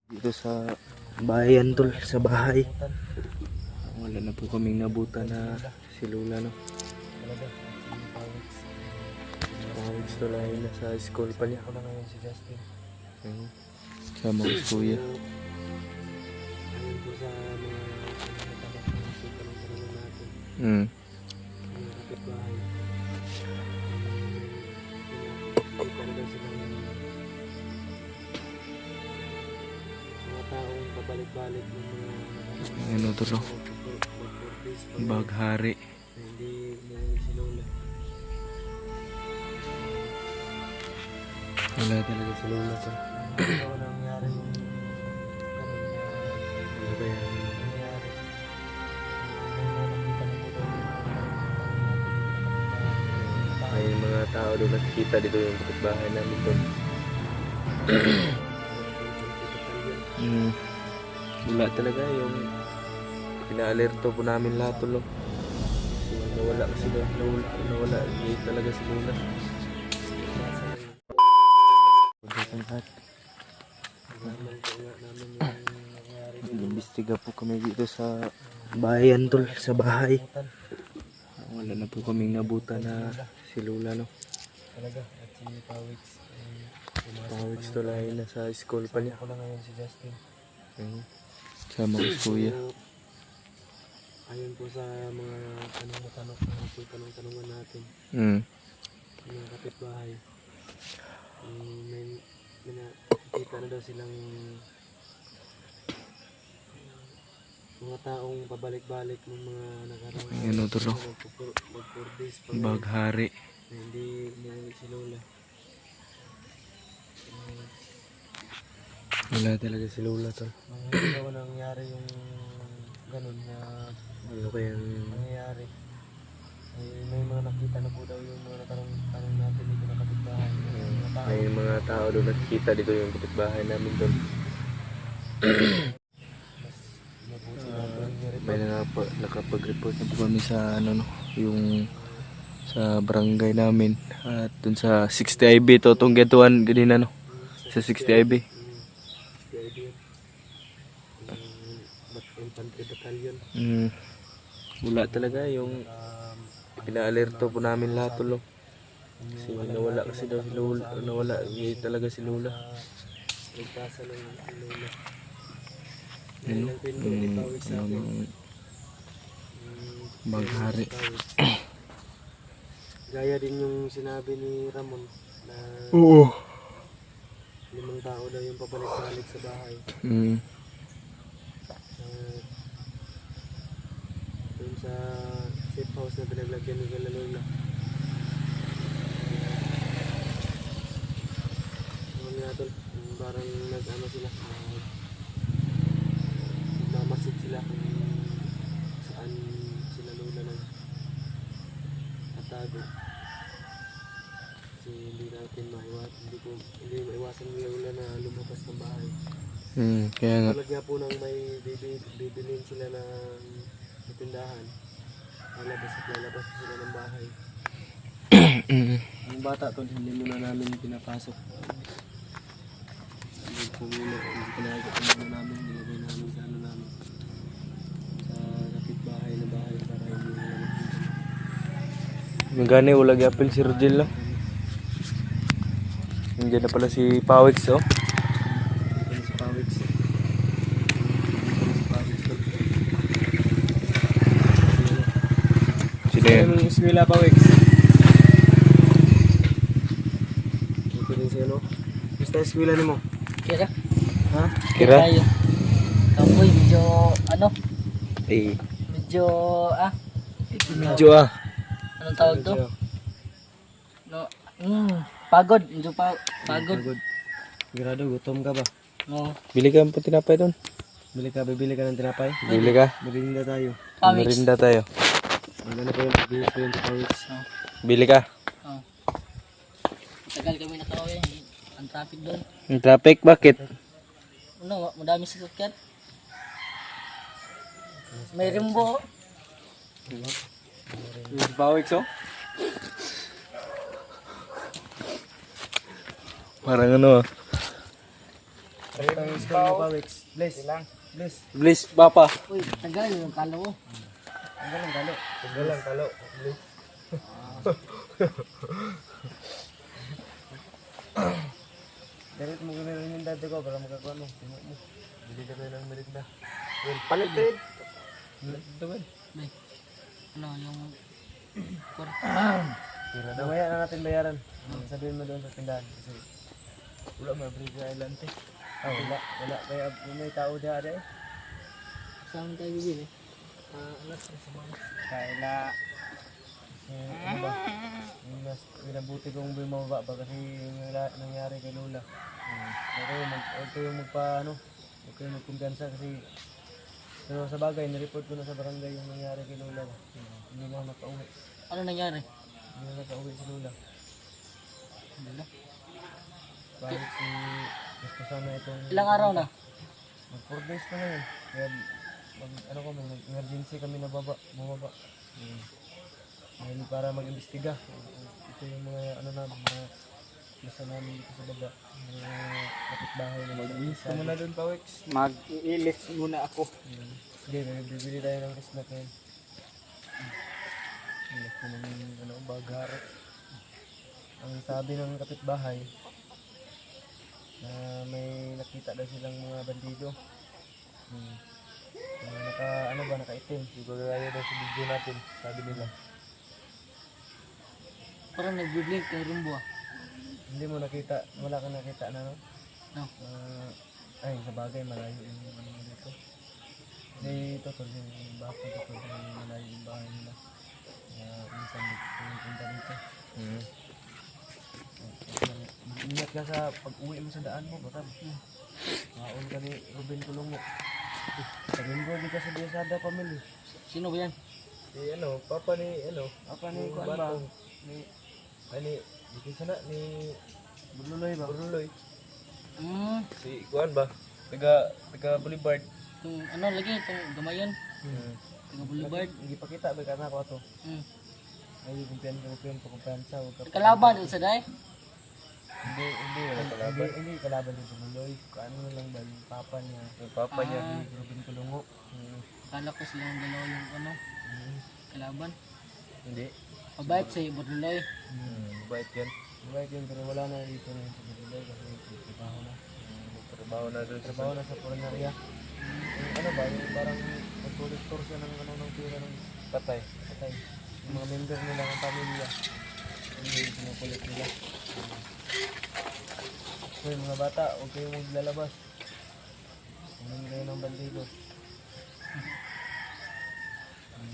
Dito sa bayan tol, sa bahay. Wala na po kaming nabuta na si Lola, no? Pawiks tol ay nasa school pa niya. Ako na ngayon si Justin. Sa mga kuya. Ayun po sa mga natabas na tanong natin. Mga kapitbahay. Kita na daw silang mga taong pabalik-balik ng mga Ano to, no? Baghari. hindi umuwi si Lola. Wala talaga si Lola to. Ano na nangyari yung ganun na Ano ba yan? nangyari? Nakita na po daw yung mga Ay, yung mga tao doon nakikita dito yung kapitbahay namin doon. Wala talaga yung pina-alerto po namin lahat tol. Kasi nawala kasi nawala talaga si Lola. Nag-imbestiga po kami dito sa bayan tol, sa bahay. Wala na po kaming nabuta na si Lola, no? Talaga, at si Pawiks Pawiks tol ay nasa school pa niya. ako na ngayon si Justin. Sa mga kuya. So, ayun po sa mga tanong-tanongan natin, mga kapitbahay. May nakikita na daw silang mga taong pabalik-balik ng mga nakarang Ano to, no? mag 4 days pa Baghari. na hindi umuwi si Lola. Wala talaga si Lola tol. Hindi daw nangyari yung ganun na Ano kayang nangyayari. May mga nakita na po daw yung mga tanong natin dito na kapitbahay. Mga tao. may mga tao doon nakikita dito yung kapitbahay namin doon. Mabuti na po yung report. May nakapag-report na po kami sa ano, no, yung sa barangay namin at dun sa 60 IB to tong getuan ganina, no, sa 60 IB. The idea. Infantry Battalion. Wala talaga yung pina-alerto po namin lahat tol. Kasi nawala kasi daw si Lola, nawala talaga si Lola. Ligtasan ng Lola. Ano? Yan ang pinag-tawag sa akin. Baghari. Gaya din yung sinabi ni Ramon na Oo. 5 tao daw yung pabalik-balik sa bahay. Doon sa safe house na pinaglagyan ni Lola Lola. Ano nga tol, parang nag-ano sila, namasid sila kung saan sila Lola nang tatago. Kasi hindi natin hindi maiwasan ni Lola na lumabas ng bahay. Kaya nga. Tulad nga po nang may bibilin sila ng sa tindahan, lalabas po sila ng bahay. Yung bata to, hindi muna namin pinapasok. Pinagod namin, nilagay namin sa ano namin, sa kapitbahay na bahay para hindi nila makita. Magani wala gyapon si Rodel, no? Nandiyan na pala si Pawiks, oh. Ito si Pawiks. Sino yan? Anong eskwela, Pawiks? Ito din siya, no? Basta eskwela ni mo? Kira? Ha? Kira? Tayo. Kapoy, medyo ano? Eh, Medyo medyo anong tawag to? No, pagod, medyo pagod. Pagod. Sigurado, gutom ka ba? No, Bili ka po tinapay doon. Bibili ka ng tinapay? Bili ka. Merinda tayo. Pawiks. Merinda tayo. Maganda po yung bibili ko yung Pawiks. Bili ka. Oh. Tagal kami nakauwi. Ang traffic doon. Yung traffic, bakit? Ano, madami sasakyan. May rimbo. Yung Pawiks, oh. Parang ano, Ang school mo pa, Wix. Bless. Bless. Bliss, papa. Uy, tagal yung kala ko. Ang galang galo. Galang talo. Darit mo gano'n rin yung dati ko para makakuha mo. Timo mo. Bili ka tayo ng merinda. Palit rin. May, ano, yung... Mamaya na natin bayaran. Sabihin mo doon sa tindahan. Kasi wala ma-bridge island eh. Wala. Kaya may tao diya eh. Saan tayo bibili? Alas, sa mga. Kaila. Ano ba? Yung minabuti kong bumaba ba kasi yung nangyari kay Lola. Huwag kayong magkumpiyansa kasi pero sa bagay, nireport ko na sa barangay yung nangyari kay Lola. Hindi na nakauwi. Ano nangyari? Hindi na nakauwi si Lola. Wala. Bakit gusto sana itong... Ilang araw na? Mag 4 days na ngayon. Kaya emergency kami bumaba. Dahil para mag-imbestiga. Ito yung mga mga nasa namin dito sa baba. Mga kapitbahay na mag-ilis ka muna doon, Pawix. Mag-iilis muna ako. Sige, bibili tayo ng snack ngayon. Ilis ko ng bagharo. Ang sabi ng kapitbahay na may nakita daw silang mga bandido. Nakaitim. Gagaya daw sa video natin, sabi nila. Parang nag-blink kay Rumbo ah. Hindi mo nakita, wala kang nakita na no? No. Ay, sa bagay, malayo yung ano mo dito. Kasi ito, yung bako dito, malayo yung bahay nila. Kaya minsan pumunta dito. Ingat ka sa pag-uwi mo sa daan mo, baka maon ka ni Ruben Kulong mo. Pag-linggo di ka sa Biasada family. Sino ba yan? Si papa ni Apa ni kuan ba? Ani, di sana ni Burluloy ba? Burluloy. Si Hmm. kuan ba? Taga Boulevard. Itong ano lagi, itong gamayan. Taga Boulevard. Hindi pa kita ba kana ko ato. Hmm. Ay kumpiyansa, wag ka. Kalaban doon sa day? Hindi kalaban ni Burluloy. Ano lang ba yung papa niya? Yung papa niya. Ruben Kulungo. Kala ko silang dalawa yung ano, kalaban. Hindi. Mabait si Borluloy. Bait yan. Right yun, pero wala na dito na sa Burluloy kasi trabaho na. Trabaho na doon Trabaho na sa Puranarya. Ano ba, yung parang mag-collector siya ng pera ng patay. patay. Yung mga member nila ng pamilya. Hindi pinukulit nila. So yung mga bata, huwag kayong maglalabas. Huwag kayo ng bandido.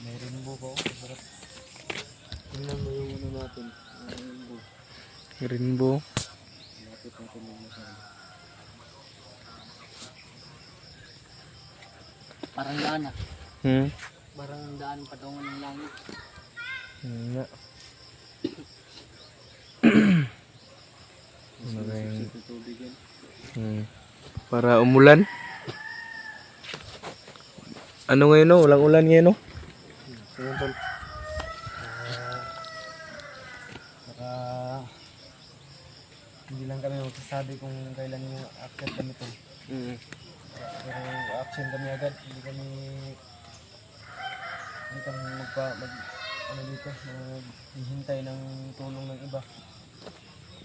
May rainbow ko. Masarap. Tingnan mo yung ano natin. Yung rainbow. Rainbow. Lapit natin yung masarap. Parang daan ah. Parang daan patungan ng langit. Nga. Ano kayong... Tubig yan. Para umulan. Ano ngayon no? Walang ulan ngayon no? Ngayon tol. Baka hindi lang kami magsasabi kung kailan yung action kami tol. Pero action kami agad. Hindi kami maghihintay ng tulong ng iba.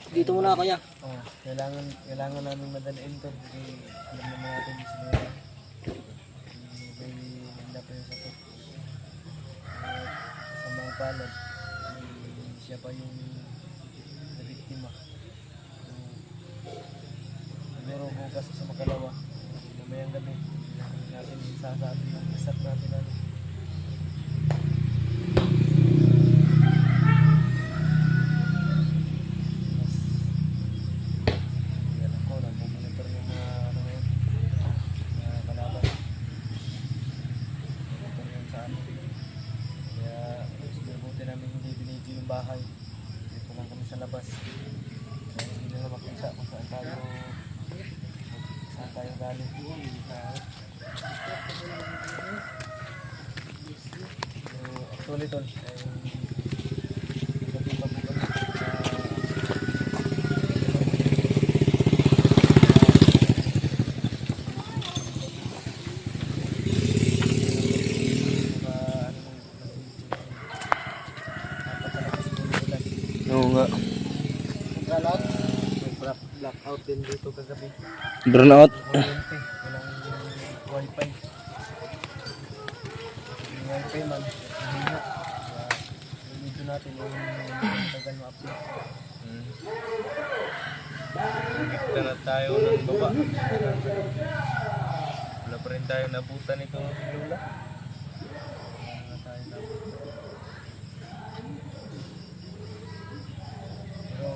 Dito muna ako ya. Oh, kailangan namin madaliin to kasi alam naman natin sila may handa pa yung sakit. Sa mga palad, siya pa yung nabiktima. Siguro bukas sa makalawa, mamayang gabi, natin sasabi ng isat natin ano. Bahay. Dito lang kami sa labas. Kaya hindi nila makita kung saan tayo galing. So, actually tol, gabi pa po kami. out din dito kagabi. Brown out. Kuryente, walang wifi. Yung wifi man, hina. Yung video natin, yung tagal ma-upload. Nagkita na tayo ng baba. Wala pa rin tayo nabutan ito Lola. Wala tayo nabutan. Pero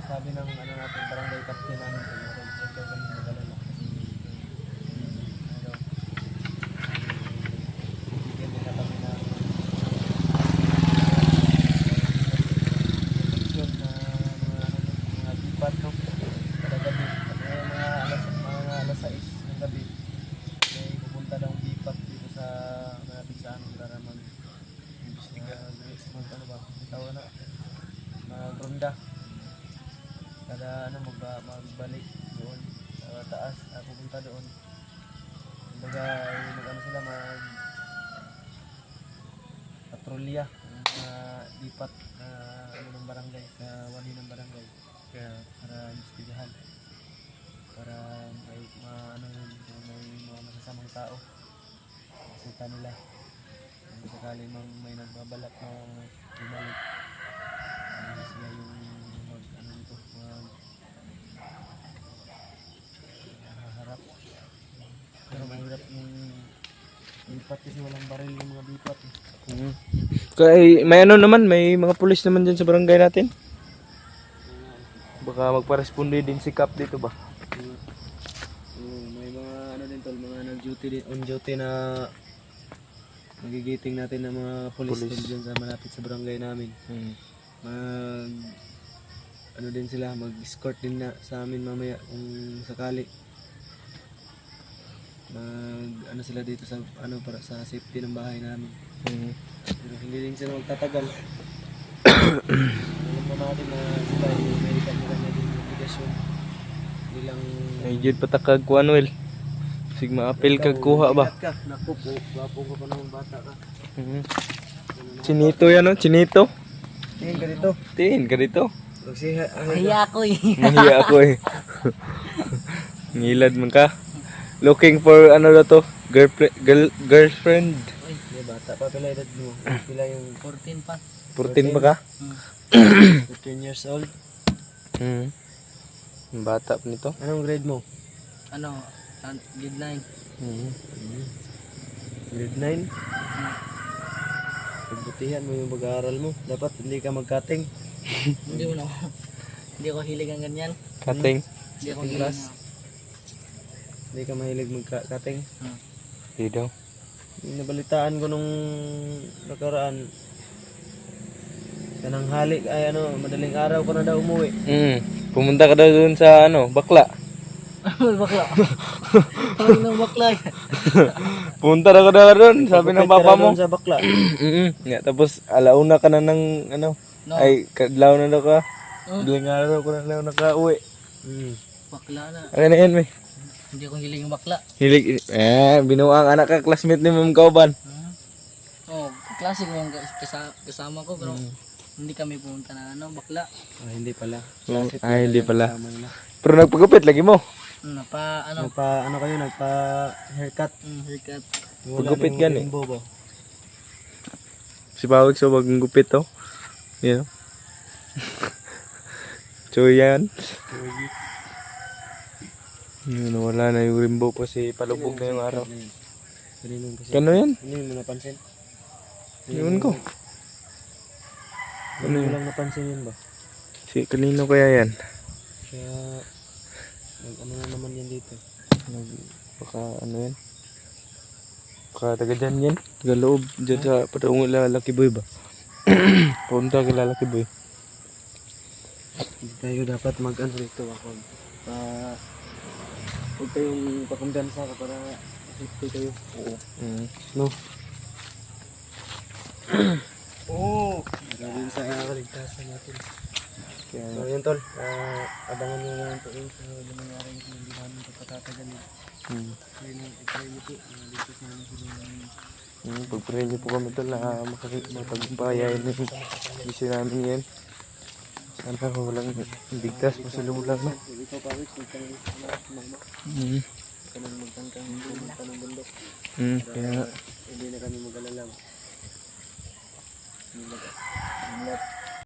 sabi ng ano natin, barangay captain namin, huwag daw kami mag-alala. Ano, bibigyan nila kami ng yun na mga bipat, no? Kada gabi, mga alas 6 ng gabi, may pupunta daw ang bipat dito sa malapit sa amin para ano ba, tawag na, magronda. Kada ano, magbalik doon sa taas, pupunta doon. Kumbaga, ano sila, patrolya, lipat ano ng barangay, sa wali ng barangay. Kaya para investigahan. Para may ano yun, kung may mga masasamang tao. Kasita nila. Kung sakali mang may nagbabalak na bumalik. Sila yung ano nito, harap. Pero mahirap yung lipat kasi walang baril yung mga lipat eh. Kaya may ano naman, may mga pulis naman dyan sa barangay natin. Baka magpa-responde din si Cap dito ba? May mga ano din tol, mga nag-duty din, on duty na magigiting natin ng mga pulis dyan sa malapit sa barangay namin. Mag ano din sila, mag-escort din na sa amin mamaya kung sakali. Mag ano sila dito sa ano para sa safety ng bahay namin. Pero hindi din sila magtatagal. Alam naman natin na sila may kanya-kanya din obligasyon. Hindi lang Ay, dyan patakag ko Anuel. Sigma apel kag kuha ba? Ingat ka. Naku po, gwapo ka pa naman bata ka. Chinito yan o, chinito. Tingin ka dito. Tingin ka dito. Mahiya ako eh. Mahiya ako eh. Ngilad man ka. Looking for ano na to? Girlfriend. May bata pa pala edad mo. Pila yung 14 pa. 14 pa ka? 15 years old. Bata pa nito. Anong grade mo? Ano, grade 9. Grade 9? Pagbutihan mo yung pag-aaral mo. Dapat hindi ka mag-cutting. Hindi mo na hindi ako hilig ang ganyan. Kating. Hindi ako Cutting hilig class? na. Hindi ka mahilig mag-cutting. Hindi daw. Yung nabalitaan ko nung nakaraan, kanang halik ay ano, madaling araw ko na daw umuwi. Pumunta ka daw dun sa ano, bakla. Bakla. Ano nang bakla? Pumunta na ka daw dun, sabi ng Pagkupit ka papa na mo. doon sa bakla. Nga, tapos alauna ka na ng ano, No. ay kadlaw na daw ka. Madaling araw ko na daw nakauwi. Bakla na. Ano na yan, may? Hindi ako hilig ng bakla. Hilig, binuang anak ka, classmate ni Ma'am Kauban. Oh, klase ko yung kasama ko pero hindi kami pumunta na ano, bakla. Hindi pala. Ay, hindi pala. Kasama nila. Pero nagpagupit lagi mo. Ano kayo, nagpa-haircut. Haircut. Paggupit gan eh. Bobo. Si Pawik so wag gupit to. Yeah. So yan. Yun, wala na yung rimbo po si palubog na yung araw. Kano yan? Hindi mo napansin? Yun ko. Ano mo lang napansin yun ba? Si kanino kaya yan? Kaya, ano na naman yan dito? Baka ano yan? Baka taga dyan yan. Taga loob. Dyan sa patungong lalaki boy ba? Punta kay lalaki boy. Hindi tayo dapat mag-ano dito ako. Huwag kayong pakumdansa ka para safety kayo. Oo. No? Oo! Gawin sa kaligtasan natin. Kaya So yun tol, abangan nyo lang ito sa nangyari kung hindi namin ito patatagal. Try nyo po, dito sa namin sila ng pagpray niyo po kami tol na makapagpayayin yung mission namin yan. Sana walang bigtas pa sa lulang, no? Ikaw pa, Wix, huwag ka nang mama. Mm. Huwag ka nang magtangkang pumunta ng bundok. Kaya, Hindi na kami mag-alala. Hindi na.